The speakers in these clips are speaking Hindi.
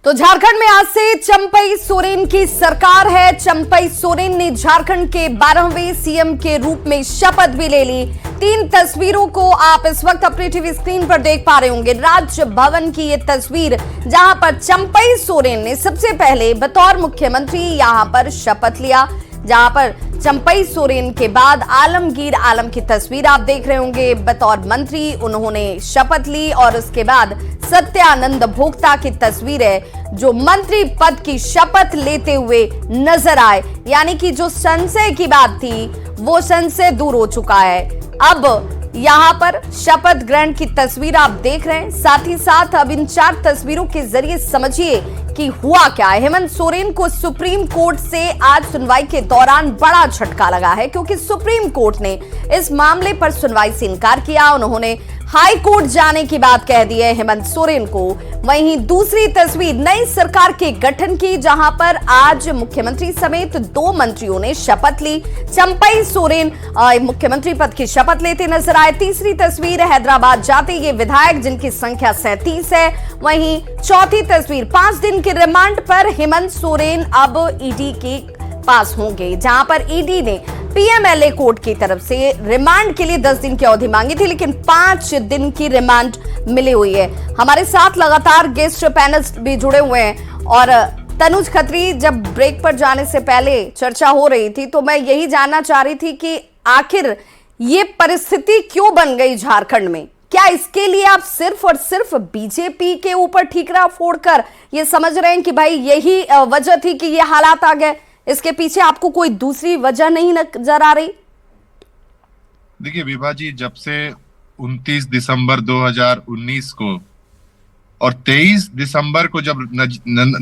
तो झारखंड में आज से चंपई सोरेन की सरकार है। चंपई सोरेन ने झारखंड के 12वें सीएम के रूप में शपथ भी ले ली। 3 तस्वीरों को आप इस वक्त अपनी टीवी स्क्रीन पर देख पा रहे होंगे। राजभवन की ये तस्वीर जहां पर चंपई सोरेन ने सबसे पहले बतौर मुख्यमंत्री यहां पर शपथ लिया, जहां पर चंपई सोरेन के बाद आलमगीर आलम की तस्वीर आप देख रहे होंगे। बतौर मंत्री उन्होंने शपथ ली और उसके बाद सत्यानंद भोक्ता की तस्वीर है जो मंत्री पद की शपथ लेते हुए नजर आए। यानी कि जो संशय की बात थी वो संशय दूर हो चुका है। अब यहां पर शपथ ग्रहण की तस्वीर आप देख रहे हैं। साथ ही साथ अब इन 4 तस्वीरों के जरिए समझिए कि हुआ क्या है। हेमंत सोरेन को सुप्रीम कोर्ट से आज सुनवाई के दौरान बड़ा झटका लगा है, क्योंकि सुप्रीम कोर्ट ने इस मामले पर सुनवाई से इनकार किया। उन्होंने हाई कोर्ट जाने की बात कह दी है हेमंत सोरेन को। वहीं दूसरी तस्वीर नई सरकार के गठन की, जहां पर आज मुख्यमंत्री समेत 2 मंत्रियों ने शपथ ली। चंपई सोरेन मुख्यमंत्री पद की शपथ लेते नजर आए। तीसरी तस्वीर हैदराबाद जाते ये विधायक जिनकी संख्या 37 है। वहीं चौथी तस्वीर 5 दिन के रिमांड पर हेमंत सोरेन अब ईडी के पास होंगे, जहां पर ईडी ने पीएमएलए कोर्ट की तरफ से रिमांड के लिए 10 दिन की अवधि मांगी थी, लेकिन 5 दिन की रिमांड मिली हुई है। हमारे साथ लगातार गेस्ट पैनलिस्ट भी जुड़े हुए हैं और तनुज खत्री, जब ब्रेक पर जाने से पहले चर्चा हो रही थी तो मैं यही जानना चाह रही थी कि आखिर ये परिस्थिति क्यों बन गई झारखंड में? क्या इसके लिए आप सिर्फ और सिर्फ बीजेपी के ऊपर ठीकरा फोड़कर ये समझ रहे हैं कि भाई यही वजह थी कि ये हालात आ गए? इसके पीछे आपको कोई दूसरी वजह नहीं नजर आ रही? देखिए विभा जी, जब से 29 दिसंबर 2019 को और 23 दिसंबर को जब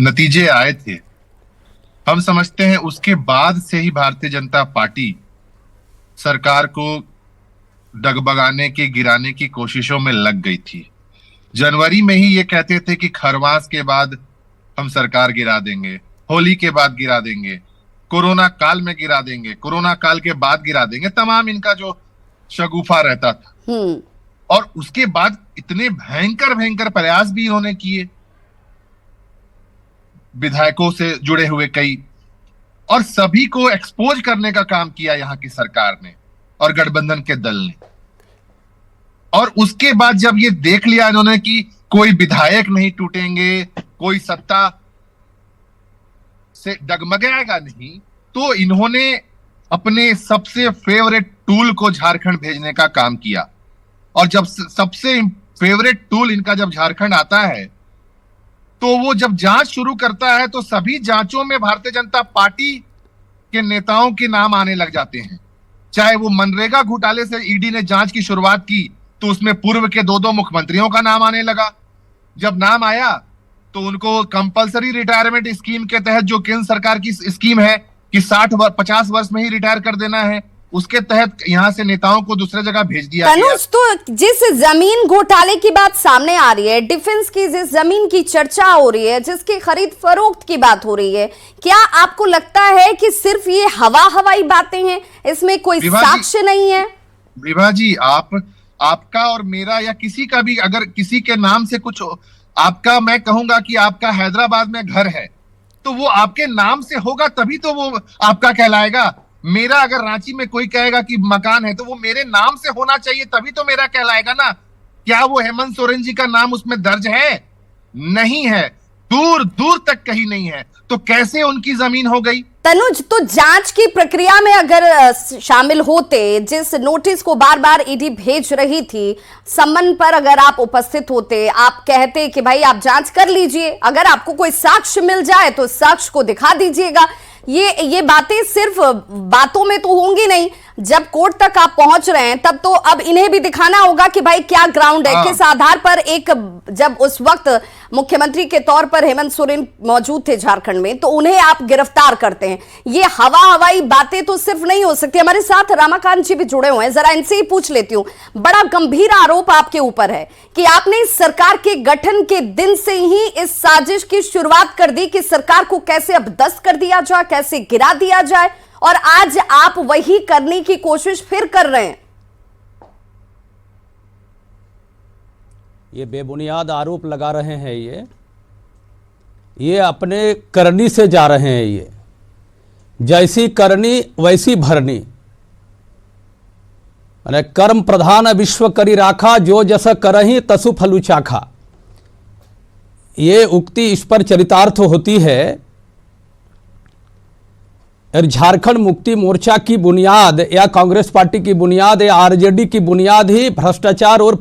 नतीजे आए थे, हम समझते हैं उसके बाद से ही भारतीय जनता पार्टी सरकार को डगमगाने की, गिराने की कोशिशों में लग गई थी। जनवरी में ही ये कहते थे कि खरवास के बाद हम सरकार गिरा देंगे, होली के बाद गिरा देंगे, कोरोना काल में गिरा देंगे, कोरोना काल के बाद गिरा देंगे। तमाम इनका जो शगुफा रहता था। और उसके बाद इतने भयंकर भयंकर प्रयास भी इन्होंने किए, विधायकों से जुड़े हुए कई, और सभी को एक्सपोज करने का काम किया यहाँ की सरकार ने और गठबंधन के दल ने। और उसके बाद जब ये देख लिया इन्होंने कि कोई विधायक नहीं टूटेंगे, कोई सत्ता से डगमगाएगा नहीं, तो इन्होंने अपने सबसे फेवरेट टूल को झारखंड भेजने का काम किया। और जब सबसे फेवरेट टूल इनका जब झारखंड आता है, तो वो जब जांच शुरू करता है तो सभी जांचों में भारतीय जनता पार्टी के नेताओं के नाम आने लग जाते हैं। चाहे वो मनरेगा घोटाले से ईडी ने जांच की शुरुआत की तो उसमें पूर्व के 2 मुख्यमंत्रियों का नाम आने लगा। जब नाम आया तो उनको कंपलसरी रिटायरमेंट स्कीम के तहत, जो केंद्र सरकार की स्कीम है कि 50 वर्ष में ही रिटायर कर देना है, उसके तहत यहां से नेताओं को दूसरे जगह भेज दिया गया। तो जिस जमीन घोटाले की बात सामने आ रही है, डिफेंस की जिस जमीन की चर्चा हो रही है, जिसकी खरीद फरोख्त की बात हो रही है, क्या आपको लगता है कि सिर्फ ये हवाई बातें हैं, इसमें कोई साक्ष्य नहीं है? विभा जी, आपका और मेरा या किसी का भी अगर किसी के नाम से कुछ आपका, मैं कहूंगा कि आपका हैदराबाद में घर है तो वो आपके नाम से होगा तभी तो वो आपका कहलाएगा। मेरा अगर रांची में कोई कहेगा कि मकान है तो वो मेरे नाम से होना चाहिए तभी तो मेरा कहलाएगा ना। क्या वो हेमंत सोरेन जी का नाम उसमें दर्ज है? नहीं है, दूर दूर तक कहीं नहीं है। तो कैसे उनकी जमीन हो गई? तनुज, तो जांच की प्रक्रिया में अगर शामिल होते, जिस नोटिस को बार बार ईडी भेज रही थी, सम्मन पर अगर आप उपस्थित होते, आप कहते कि भाई आप जांच कर लीजिए, अगर आपको कोई साक्ष्य मिल जाए तो साक्ष्य को दिखा दीजिएगा। ये बातें सिर्फ बातों में तो होंगी नहीं, जब कोर्ट तक आप पहुंच रहे हैं तब तो अब इन्हें भी दिखाना होगा कि भाई क्या ग्राउंड है, किस आधार पर जब उस वक्त मुख्यमंत्री के तौर पर हेमंत सोरेन मौजूद थे झारखंड में, तो उन्हें आप गिरफ्तार करते हैं। ये हवाई बातें तो सिर्फ नहीं हो सकती। हमारे साथ रमाकांत जी भी जुड़े हुए हैं, जरा इनसे ही पूछ लेती हूँ। बड़ा गंभीर आरोप आपके ऊपर है कि आपने इस सरकार के गठन के दिन से ही इस साजिश की शुरुआत कर दी कि सरकार को कैसे अपदस्थ कर दिया जाए, कैसे गिरा दिया जाए, और आज आप वही करने की कोशिश फिर कर रहे हैं। ये बेबुनियाद आरोप लगा रहे हैं। ये ये अपने करनी से जा रहे हैं। ये जैसी करनी वैसी भरनी, माने कर्म प्रधान विश्व करी राखा, जो जस करही तसु फलु चाखा। ये उक्ति इस पर चरितार्थ होती है। और झारखंड मुक्ति मोर्चा की बुनियाद या कांग्रेस पार्टी की बुनियाद या आरजेडी की बुनियाद ही भ्रष्टाचार और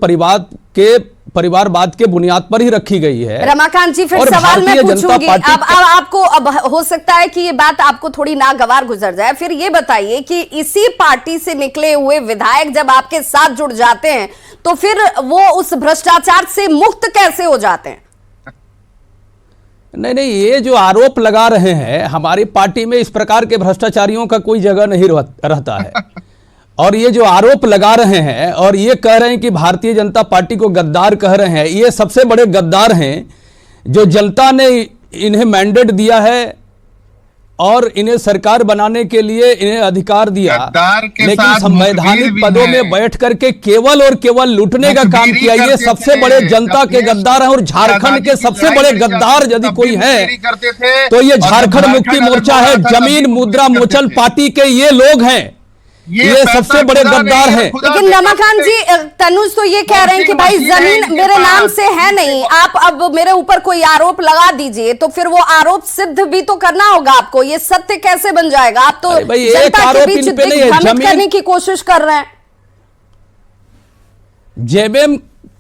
परिवारवाद के बुनियाद पर ही रखी गई है। रमाकांत जी, फिर सवाल मैं पूछूंगी। अब आपको अब हो सकता है कि ये बात आपको थोड़ी नागवार गुजर जाए। फिर ये बताइए कि इसी पार्टी से निकले हुए विधायक जब आपके साथ जुड़ जाते हैं तो फिर वो उस भ्रष्टाचार से मुक्त कैसे हो जाते हैं? नहीं, ये जो आरोप लगा रहे हैं, हमारी पार्टी में इस प्रकार के भ्रष्टाचारियों का कोई जगह नहीं रहता है। और ये जो आरोप लगा रहे हैं और ये कह रहे हैं कि भारतीय जनता पार्टी को गद्दार कह रहे हैं, ये सबसे बड़े गद्दार हैं जो जनता ने इन्हें मैंडेट दिया है और इन्हें सरकार बनाने के लिए इन्हें अधिकार दिया, लेकिन संवैधानिक पदों में बैठ करके केवल और केवल लूटने का काम किया। ये सबसे बड़े जनता के गद्दार हैं। और झारखंड के सबसे बड़े गद्दार यदि कोई है तो ये झारखंड मुक्ति मोर्चा है। जमीन मुद्रा मोचन पार्टी के ये लोग हैं, ये सबसे बड़े गद्दार हैं। लेकिन रमाकांत जी, तनुज तो ये कह रहे हैं कि भाई जमीन मेरे नाम से है नहीं, आप अब मेरे ऊपर कोई आरोप लगा दीजिए तो फिर वो आरोप सिद्ध भी तो करना होगा आपको। ये सत्य कैसे बन जाएगा? आप तो जनता के बीच दिग्भ्रमित करने की कोशिश कर रहे हैं। जेबीएम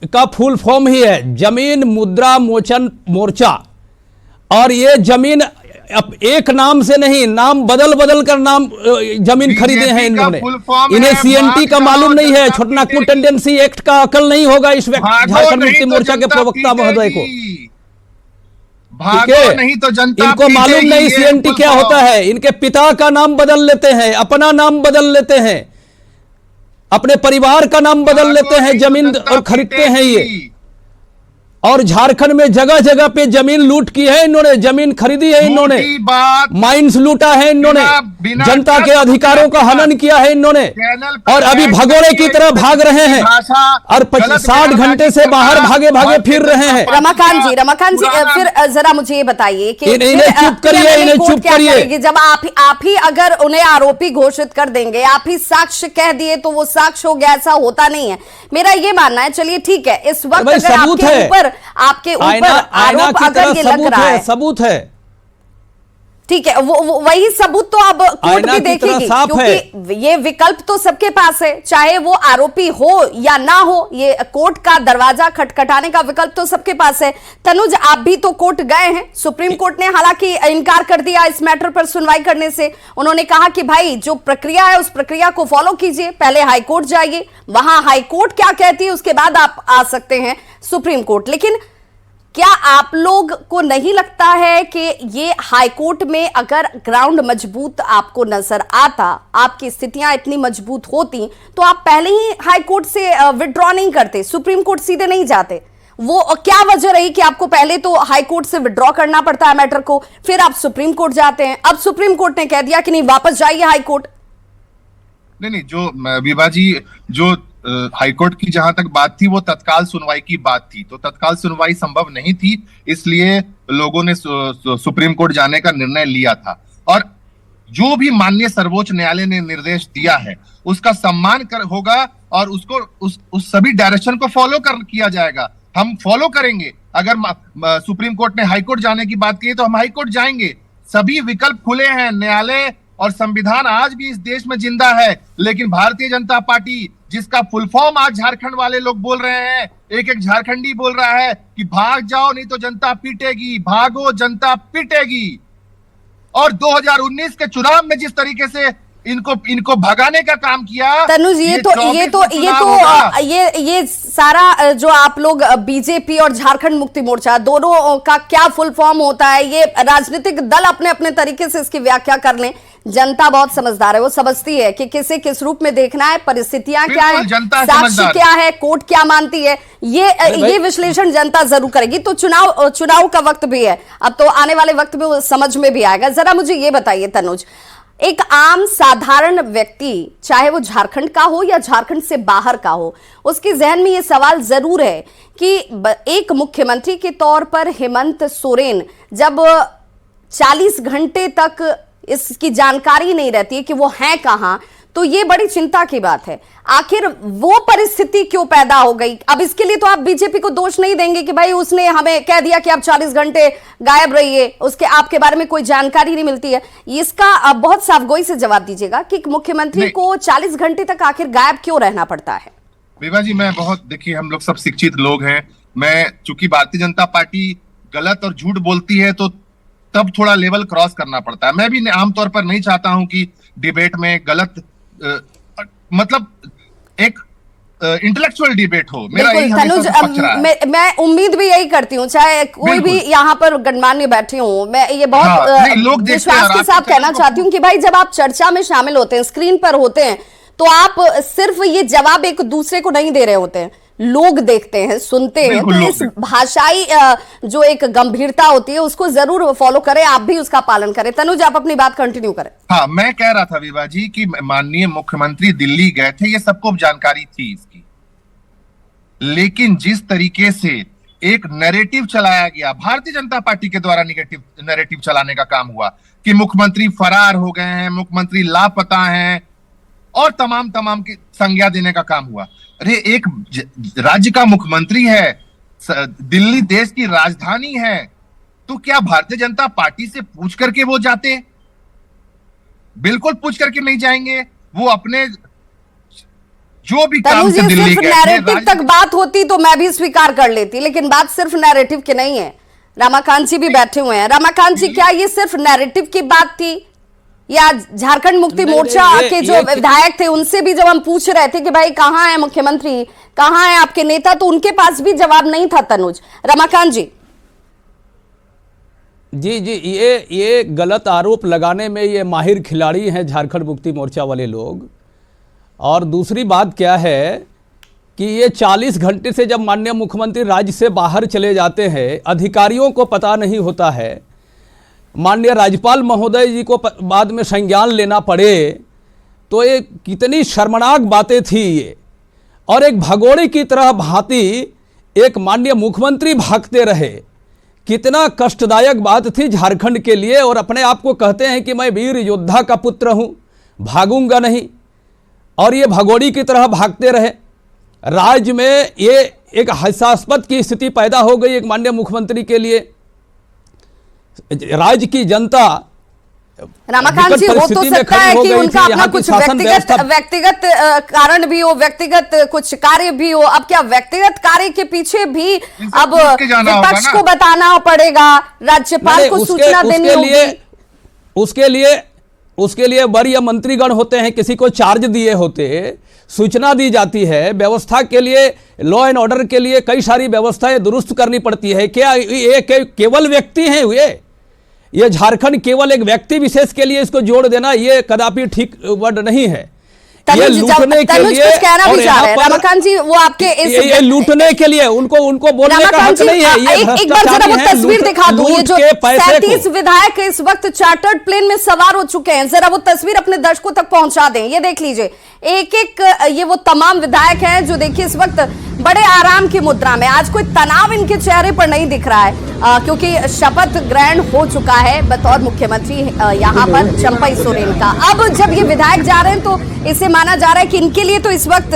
का फुल फॉर्म ही है जमीन मुद्रा मोचन मोर्चा। और ये जमीन अब एक नाम से नहीं, नाम बदल बदल कर नाम जमीन खरीदे हैं इन्होंने। इन्हें सीएनटी का मालूम नहीं है, छोटनागपुर टेंडेंसी एक्ट का अकल नहीं होगा इस झारखंड मुक्ति मोर्चा के प्रवक्ता महोदय को। ठीक है, नहीं तो जनता इनको मालूम नहीं सीएनटी क्या होता है। इनके पिता का नाम बदल लेते हैं, अपना नाम बदल लेते हैं, अपने परिवार का नाम बदल लेते हैं, जमीन और खरीदते हैं ये। और झारखंड में जगह जगह पे जमीन लूट की है इन्होंने, जमीन खरीदी है इन्होंने, माइंस लूटा है इन्होंने, जनता के अधिकारों का हनन किया है इन्होंने। और अभी भगोड़े की तरह भाग रहे हैं और 60 घंटे से बाहर भागे भागे फिर रहे हैं। रमाकांत जी, फिर जरा मुझे ये बताइए कि इन्हें चुप करिए, इन्हें चुप करिए। जब आप ही अगर उन्हें आरोपी घोषित कर देंगे, आप ही साक्ष्य कह दिए तो वो साक्ष्य हो गया, ऐसा होता नहीं है। मेरा ये मानना है। चलिए ठीक है, इस वक्त अगर आपके ऊपर आरोप अगर ये लग रहा है, सबूत है, ठीक है, वो वही सबूत तो अब कोर्ट भी देखेगी, क्योंकि ये विकल्प तो सबके पास है, चाहे वो आरोपी हो या ना हो, ये कोर्ट का दरवाजा खटखटाने का विकल्प तो सबके पास है। तनुज, आप भी तो कोर्ट गए हैं। सुप्रीम कोर्ट ने हालांकि इनकार कर दिया इस मैटर पर सुनवाई करने से। उन्होंने कहा कि भाई जो प्रक्रिया है उस प्रक्रिया को फॉलो कीजिए, पहले हाईकोर्ट जाइए, वहां हाईकोर्ट क्या कहती है उसके बाद आप आ सकते हैं सुप्रीम कोर्ट। लेकिन क्या आप लोग को नहीं लगता है कि ये हाईकोर्ट में अगर ग्राउंड मजबूत आपको नजर आता, आपकी स्थितियां इतनी मजबूत होती, तो आप पहले ही हाईकोर्ट से विड्रॉ नहीं करते, सुप्रीम कोर्ट सीधे नहीं जाते? वो क्या वजह रही कि आपको पहले तो हाईकोर्ट से विड्रॉ करना पड़ता है मैटर को, फिर आप सुप्रीम कोर्ट जाते हैं? अब सुप्रीम कोर्ट ने कह दिया कि नहीं, वापस जाइए हाईकोर्ट। नहीं, जो विभा जी, जो हाईकोर्ट की जहां तक बात थी वो तत्काल सुनवाई की बात थी, तो तत्काल सुनवाई संभव नहीं थी, इसलिए लोगों ने सुप्रीम कोर्ट जाने का निर्णय लिया था। और जो भी माननीय सर्वोच्च न्यायालय ने निर्देश दिया है उसका सम्मान होगा और उसको उस सभी डायरेक्शन को फॉलो किया जाएगा। हम फॉलो करेंगे। अगर सुप्रीम कोर्ट ने हाईकोर्ट जाने की बात की तो हम हाईकोर्ट जाएंगे। सभी विकल्प खुले हैं। न्यायालय और संविधान आज भी इस देश में जिंदा है। लेकिन भारतीय जनता पार्टी, जिसका फुल फॉर्म आज झारखंड वाले लोग बोल रहे हैं, एक एक झारखंडी बोल रहा है कि भाग जाओ नहीं तो जनता पीटेगी, भागो जनता पीटेगी। और 2019 के चुनाव में जिस तरीके से इनको भगाने का काम किया, तनुज, ये सारा जो आप लोग बीजेपी और झारखंड मुक्ति मोर्चा दोनों का क्या फुल फॉर्म होता है, ये राजनीतिक दल अपने अपने तरीके से इसकी व्याख्या कर लें। जनता बहुत समझदार है, वो समझती है कि किसे किस रूप में देखना है, परिस्थितियां क्या है, साक्ष्य क्या है, कोर्ट क्या मानती है, ये विश्लेषण जनता जरूर करेगी। तो चुनाव का वक्त भी है, अब तो आने वाले वक्त में वो समझ में भी आएगा। जरा मुझे ये बताइए तनुज, एक आम साधारण व्यक्ति, चाहे वो झारखंड का हो या झारखंड से बाहर का हो, उसके जहन में ये सवाल जरूर है कि एक मुख्यमंत्री के तौर पर हेमंत सोरेन जब 40 घंटे तक इसकी जानकारी नहीं रहती है कि वो हैं कहां, तो ये बड़ी चिंता की बात है। आखिर वो परिस्थिति क्यों पैदा हो गई? अब इसके लिए तो आप बीजेपी को दोष नहीं देंगे कि भाई उसने हमें कह दिया कि आप 40 घंटे गायब रहिए, उसके आपके बारे में कोई जानकारी नहीं मिलती है। इसका आप बहुत साफगोई से जवाब दीजिएगा कि मुख्यमंत्री को 40 घंटे तक आखिर गायब क्यों रहना पड़ता है? विभा जी, मैं बहुत, देखिए हम लोग सब शिक्षित लोग हैं। मैं चूंकि भारतीय जनता पार्टी गलत और झूठ बोलती है तो तब थोड़ा लेवल क्रॉस करना पड़ता है। मैं भी आमतौर पर नहीं चाहता हूं कि डिबेट में गलत मतलब एक इंटेलेक्चुअल डिबेट हो। मेरा यही हमेशा पक्ष रहा है। मैं उम्मीद भी यही करती हूँ, चाहे कोई भी यहाँ पर गणमान्य बैठे हों। मैं ये बहुत विश्वास के साथ कहना चाहती हूँ कि भाई जब आप चर्चा में शामिल होते हैं, स्क्रीन पर होते हैं, तो आप सिर्फ ये जवाब एक दूसरे को नहीं दे रहे होते हैं, लोग देखते हैं, सुनते हैं। तो इस भाषाई जो एक गंभीरता होती है उसको जरूर फॉलो करें, आप भी उसका पालन करें। तनुज, आप अपनी बात कंटिन्यू करें। हाँ, मैं कह रहा था विभा जी कि माननीय मुख्यमंत्री दिल्ली गए थे, ये सबको जानकारी थी इसकी, लेकिन जिस तरीके से एक नैरेटिव चलाया गया, भारतीय जनता पार्टी के द्वारा नेगेटिव नैरेटिव चलाने का काम हुआ कि मुख्यमंत्री फरार हो गए हैं, मुख्यमंत्री लापता हैं, और तमाम की संज्ञा देने का काम हुआ। अरे एक राज्य का मुख्यमंत्री है, दिल्ली देश की राजधानी है, तो क्या भारतीय जनता पार्टी से पूछ करके वो जाते? बिल्कुल पूछ करके नहीं जाएंगे। वो अपने जो भी काम से दिल्ली गए, नैरेटिव तक बात होती तो मैं भी स्वीकार कर लेती, लेकिन बात सिर्फ नैरेटिव की नहीं है। रमाकांत जी भी बैठे हुए हैं। रमाकांत जी, क्या ये सिर्फ नैरेटिव की बात थी, या झारखंड मुक्ति मोर्चा के जो विधायक थे उनसे भी जब हम पूछ रहे थे कि भाई कहां है मुख्यमंत्री, कहां है आपके नेता, तो उनके पास भी जवाब नहीं था? तनुज, रमाकांत जी। जी, ये गलत आरोप लगाने में ये माहिर खिलाड़ी हैं झारखंड मुक्ति मोर्चा वाले लोग। और दूसरी बात क्या है कि ये 40 घंटे से जब माननीय मुख्यमंत्री राज्य से बाहर चले जाते हैं, अधिकारियों को पता नहीं होता है, माननीय राज्यपाल महोदय जी को बाद में संज्ञान लेना पड़े, तो ये कितनी शर्मनाक बातें थी ये। और एक भगोड़े की तरह भांति एक माननीय मुख्यमंत्री भागते रहे, कितना कष्टदायक बात थी झारखंड के लिए। और अपने आप को कहते हैं कि मैं वीर योद्धा का पुत्र हूँ, भागूंगा नहीं, और ये भगोड़ी की तरह भागते रहे। राज्य में ये एक हास्यास्पद की स्थिति पैदा हो गई एक माननीय मुख्यमंत्री के लिए। राज्य की जनता, रमाकांत जी, हो तो सकता है कि उनका अपना कुछ व्यक्तिगत कारण भी हो, व्यक्तिगत कुछ कार्य भी हो। अब क्या व्यक्तिगत कार्य के पीछे भी अब विपक्ष को बताना पड़ेगा, राज्यपाल को सूचना देनी होगी? उसके लिए वरीय मंत्रीगण होते हैं, किसी को चार्ज दिए होते, सूचना दी जाती है। व्यवस्था के लिए, लॉ एंड ऑर्डर के लिए कई सारी व्यवस्थाएं दुरुस्त करनी पड़ती है। क्या ये केवल व्यक्ति हैं ये झारखंड केवल एक व्यक्ति विशेष के लिए इसको जोड़ देना ये कदापि ठीक वर्ड नहीं है। ये लूटने के लिए, और यहाँ पर रमाकांत जी वो आपके ये लूटने के लिए उनको बोलने का हक नहीं है। ये एक बार जरा वो तस्वीर दिखा दो, ये जो 37 विधायक इस वक्त चार्टर्ड प्लेन में सवार हो चुके हैं, जरा वो तस्वीर अपने दर्शकों तक पहुंचा दें। ये देख लीजिए, एक एक ये वो तमाम विधायक हैं जो देखिए इस वक्त बड़े आराम की मुद्रा में, आज कोई तनाव इनके चेहरे पर नहीं दिख रहा है, क्योंकि शपथ ग्रहण हो चुका है बतौर मुख्यमंत्री यहाँ पर चंपई सोरेन का। अब जब ये विधायक जा रहे हैं तो इसे माना जा रहा है कि इनके लिए तो इस वक्त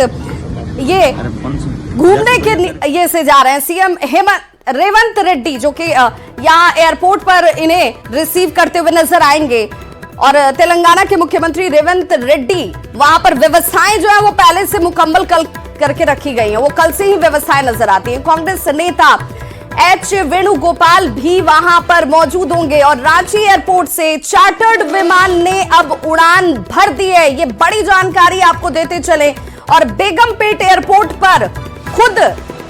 ये घूमने के ये से जा रहे हैं। सीएम रेवंत रेड्डी जो कि यहाँ एयरपोर्ट पर इन्हें रिसीव करते हुए नजर आएंगे, और तेलंगाना के मुख्यमंत्री रेवंत रेड्डी, वहां पर व्यवस्थाएं जो है वो पहले से मुकम्मल करके रखी गई हैं, वो कल से ही व्यवस्थाएं नजर आती हैं। कांग्रेस नेता एच वेणुगोपाल भी वहां पर मौजूद होंगे, और रांची एयरपोर्ट से चार्टर्ड विमान ने अब उड़ान भर दी है। ये बड़ी जानकारी आपको देते चले। और बेगमपेट एयरपोर्ट पर खुद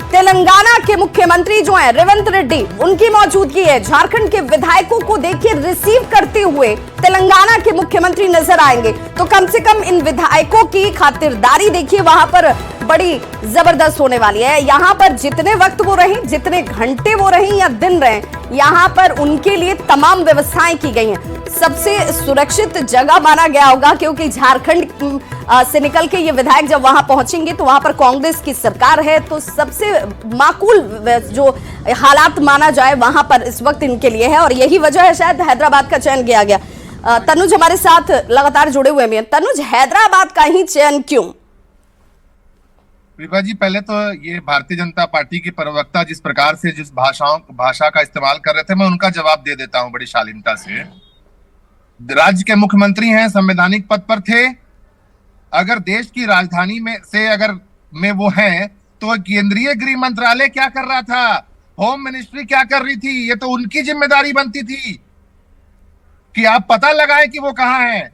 तेलंगाना के मुख्यमंत्री जो हैं रेवंत रेड्डी, उनकी मौजूदगी है। झारखंड के विधायकों को देखिए रिसीव करते हुए तेलंगाना के मुख्यमंत्री नजर आएंगे, तो कम से कम इन विधायकों की खातिरदारी देखिए वहां पर बड़ी जबरदस्त होने वाली है। यहां पर जितने वक्त वो रहे, जितने घंटे वो रहे या दिन रहे, यहां पर उनके लिए तमाम व्यवस्थाएं की गई हैं। सबसे सुरक्षित जगह माना गया होगा, क्योंकि झारखंड से निकल के ये विधायक जब वहां पहुंचेंगे तो वहां पर कांग्रेस की सरकार है, तो सबसे माकूल जो हालात माना जाए वहां पर इस वक्त इनके लिए है, और यही वजह है शायद हैदराबाद का चयन किया गया। तनुज हमारे साथ लगातार जुड़े हुए हैं। तनुज, हैदराबाद का ही चयन क्यों? विभा जी, पहले तो ये भारतीय जनता पार्टी के प्रवक्ता जिस प्रकार से जिस भाषा का इस्तेमाल कर रहे थे, मैं उनका जवाब दे देता हूं बड़ी शालीनता से। राज्य के मुख्यमंत्री हैं, संवैधानिक पद पर थे। अगर देश की राजधानी में वो हैं, तो केंद्रीय गृह मंत्रालय क्या कर रहा था, होम मिनिस्ट्री क्या कर रही थी? ये तो उनकी जिम्मेदारी बनती थी कि आप पता लगाएं कि वो कहाँ हैं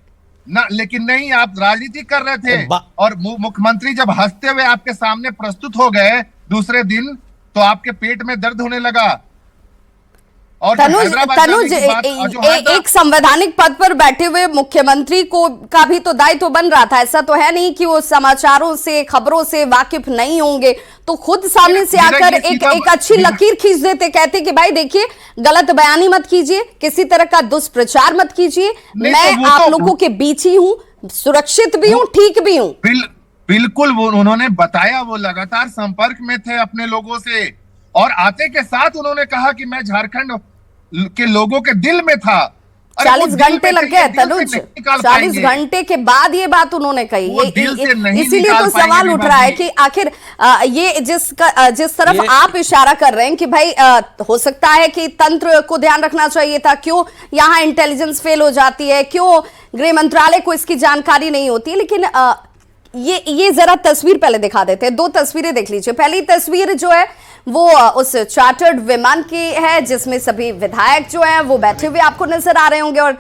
ना, लेकिन नहीं, आप राजनीति कर रहे थे। और मुख्यमंत्री जब हंसते हुए आपके सामने प्रस्तुत हो गए दूसरे दिन, तो आपके पेट में दर्द होने लगा। और तनुज, एक संवैधानिक पद पर बैठे हुए मुख्यमंत्री का भी तो दायित्व बन रहा था। ऐसा तो है नहीं कि वो समाचारों से, खबरों से वाकिफ नहीं होंगे, तो खुद सामने से आकर एक अच्छी लकीर खींच देते, कहते कि भाई देखिए, गलत बयानी मत कीजिए, किसी तरह का दुष्प्रचार मत कीजिए, मैं आप लोगों के बीच ही हूं, सुरक्षित भी हूं, ठीक भी हूं। बिल्कुल, वो उन्होंने बताया, वो लगातार संपर्क में थे अपने लोगों से, और आते के साथ उन्होंने कहा कि मैं झारखंड के लोगों के दिल में था। 40 घंटे लग गए तनुज, 40 घंटे के बाद ये बात उन्होंने कही। इसीलिए तो सवाल उठ रहा है कि आखिर ये जिस तरफ आप इशारा कर रहे हैं कि भाई हो सकता है कि तंत्र को ध्यान रखना चाहिए था, क्यों यहाँ इंटेलिजेंस फेल हो जाती है, क्यों गृह मंत्रालय को इसकी जानकारी नहीं होती, लेकिन ये जरा तस्वीर पहले दिखा देते हैं। 2 तस्वीरें देख लीजिए। पहली तस्वीर जो है वो उस चार्टर्ड विमान की है, जिसमें सभी विधायक जो हैं वो बैठे हुए आपको नजर आ रहे होंगे, और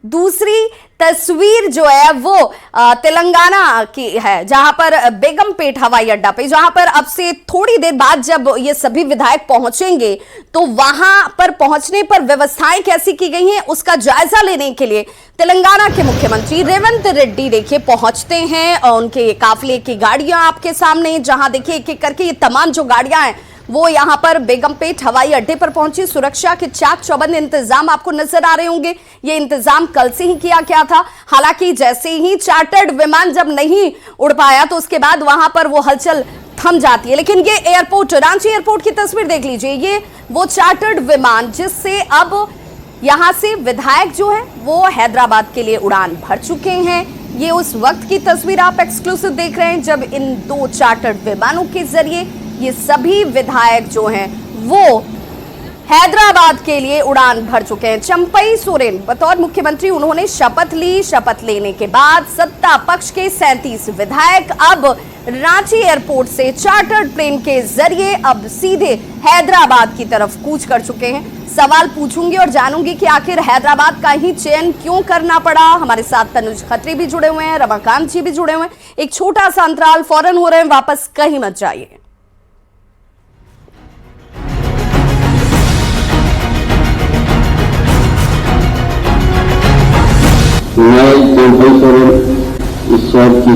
दूसरी तस्वीर जो है वो तेलंगाना की है, जहां पर बेगमपेट हवाई अड्डा पे, जहां पर अब से थोड़ी देर बाद जब ये सभी विधायक पहुंचेंगे, तो वहां पर पहुंचने पर व्यवस्थाएं कैसी की गई हैं उसका जायजा लेने के लिए तेलंगाना के मुख्यमंत्री रेवंत रेड्डी देखिए पहुंचते हैं, और उनके काफिले की गाड़ियां आपके सामने, जहां देखिए एक एक करके ये तमाम जो गाड़ियां हैं वो यहां पर बेगमपेट हवाई अड्डे पर पहुंची। सुरक्षा के चाक चौबंद इंतजाम आपको नजर आ रहे होंगे। ये इंतजाम कल से ही किया गया था। हालांकि जैसे ही चार्टर्ड विमान जब नहीं उड़ पाया, तो उसके बाद वहां पर वो हलचल थम जाती है। लेकिन ये एयरपोर्ट, रांची एयरपोर्ट की तस्वीर देख लीजिए, ये वो चार्टर्ड विमान जिससे अब यहां से विधायक जो है वो हैदराबाद के लिए उड़ान भर चुके हैं। ये उस वक्त की तस्वीर आप एक्सक्लूसिव देख रहे हैं जब इन 2 चार्टर्ड विमानों के जरिए ये सभी विधायक जो हैं वो हैदराबाद के लिए उड़ान भर चुके हैं। चंपई सोरेन बतौर मुख्यमंत्री उन्होंने शपथ ली। शपथ लेने के बाद सत्ता पक्ष के 37 विधायक अब रांची एयरपोर्ट से चार्टर्ड प्लेन के जरिए अब सीधे हैदराबाद की तरफ कूच कर चुके हैं। सवाल पूछूंगी और जानूंगी कि आखिर हैदराबाद का ही चयन क्यों करना पड़ा। हमारे साथ तनुज खत्री भी जुड़े हुए हैं, रमाकांत जी भी जुड़े हुए हैं। एक छोटा सा अंतराल, फौरन हो रहे हैं वापस, कहीं मत जाइए। मैं चंपई सोरेन इस